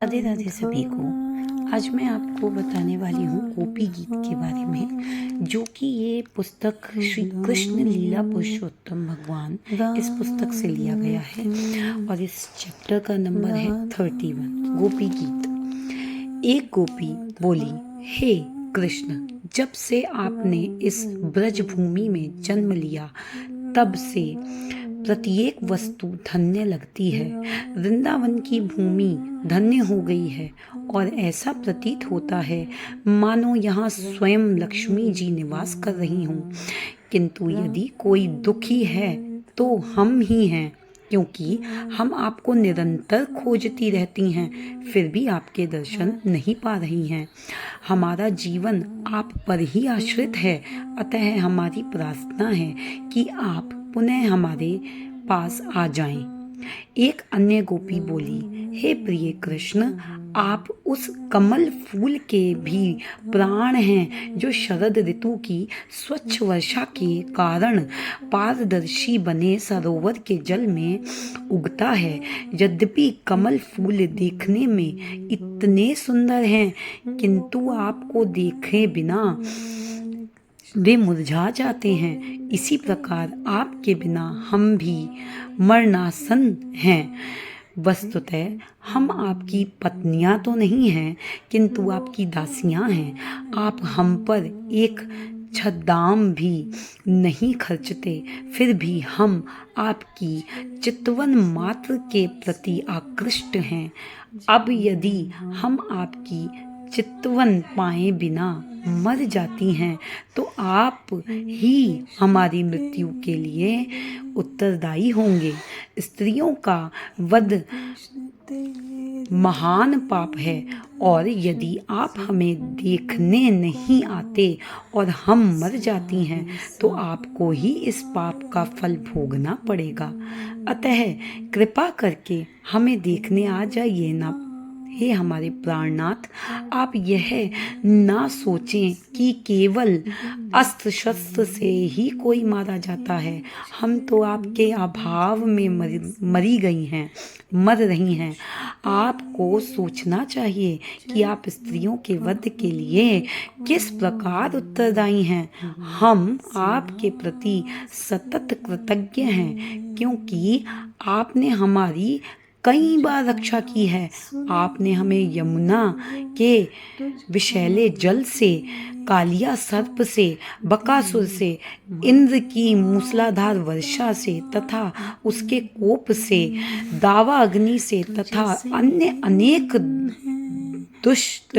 राधे राधे सभी को। आज मैं आपको बताने वाली हूँ गोपी गीत के बारे में, जो कि ये पुस्तक श्री कृष्ण लीला पुरुषोत्तम भगवान इस पुस्तक से लिया गया है और इस चैप्टर का नंबर है 31। गोपी गीत। एक गोपी बोली, हे कृष्ण, जब से आपने इस ब्रज भूमि में जन्म लिया तब से प्रत्येक वस्तु धन्य लगती है। वृंदावन की भूमि धन्य हो गई है और ऐसा प्रतीत होता है मानो यहाँ स्वयं लक्ष्मी जी निवास कर रही हों। किंतु यदि कोई दुखी है तो हम ही हैं, क्योंकि हम आपको निरंतर खोजती रहती हैं, फिर भी आपके दर्शन नहीं पा रही हैं। हमारा जीवन आप पर ही आश्रित है, अतः हमारी प्रार्थना है कि आप पुनः हमारे पास आ जाएं। एक अन्य गोपी बोली, हे प्रिय कृष्ण, आप उस कमल फूल के भी प्राण हैं जो शरद ऋतु की स्वच्छ वर्षा के कारण पारदर्शी बने सरोवर के जल में उगता है। यद्यपि कमल फूल देखने में इतने सुंदर हैं, किंतु आपको देखे बिना वे मुरझा जाते हैं। इसी प्रकार आपके बिना हम भी मरणासन हैं। वस्तुतः हम आपकी पत्नियां तो नहीं हैं, किंतु आपकी दासियां हैं। आप हम पर एक छद्दाम भी नहीं खर्चते, फिर भी हम आपकी चितवन मात्र के प्रति आकृष्ट हैं। अब यदि हम आपकी चितवन पाए बिना मर जाती हैं तो आप ही हमारी मृत्यु के लिए उत्तरदायी होंगे। स्त्रियों का वध महान पाप है और यदि आप हमें देखने नहीं आते और हम मर जाती हैं तो आपको ही इस पाप का फल भोगना पड़ेगा। अतः कृपा करके हमें देखने आ जाइए ना। हे हमारे प्राणनाथ, आप यह ना सोचें कि केवल अस्त्र शस्त्र से ही कोई मारा जाता है। हम तो आपके अभाव में मरी गई हैं, मर रही हैं। आपको सोचना चाहिए कि आप स्त्रियों के वध के लिए किस प्रकार उत्तरदायी हैं। हम आपके प्रति सतत कृतज्ञ हैं, क्योंकि आपने हमारी कई बार रक्षा की है। आपने हमें यमुना के विषैले जल से, कालिया सर्प से, बकासुर से, इंद्र की मूसलाधार वर्षा से तथा उसके कोप से, दावा अग्नि से तथा अन्य अनेक दुष्ट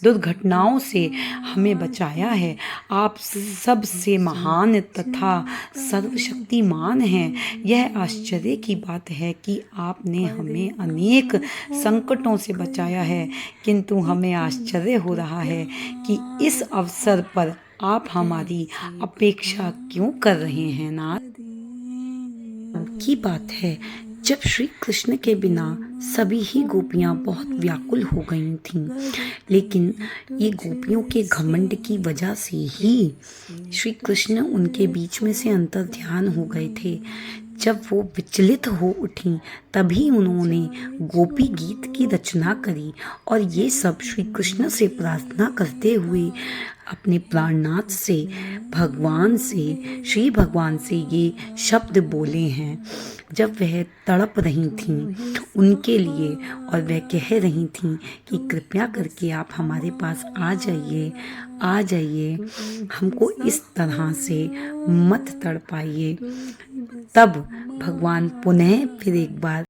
दुर्घटनाओं से हमें बचाया है। आप सबसे महान तथा सर्वशक्तिमान हैं। यह आश्चर्य की बात है कि आपने हमें अनेक संकटों से बचाया है, किंतु हमें आश्चर्य हो रहा है कि इस अवसर पर आप हमारी अपेक्षा क्यों कर रहे हैं नाथ। की बात है जब श्री कृष्ण के बिना सभी ही गोपियां बहुत व्याकुल हो गई थीं, लेकिन ये गोपियों के घमंड की वजह से ही श्री कृष्ण उनके बीच में से अंतर्ध्यान हो गए थे। जब वो विचलित हो उठी तभी उन्होंने गोपी गीत की रचना करी और ये सब श्री कृष्ण से प्रार्थना करते हुए अपने प्राणनाथ से, भगवान से, श्री भगवान से ये शब्द बोले हैं जब वह तड़प रही थीं उनके लिए, और वह कह रही थीं कि कृपया करके आप हमारे पास आ जाइए, आ जाइए, हमको इस तरह से मत तड़पाइए। तब भगवान पुनः फिर एक बार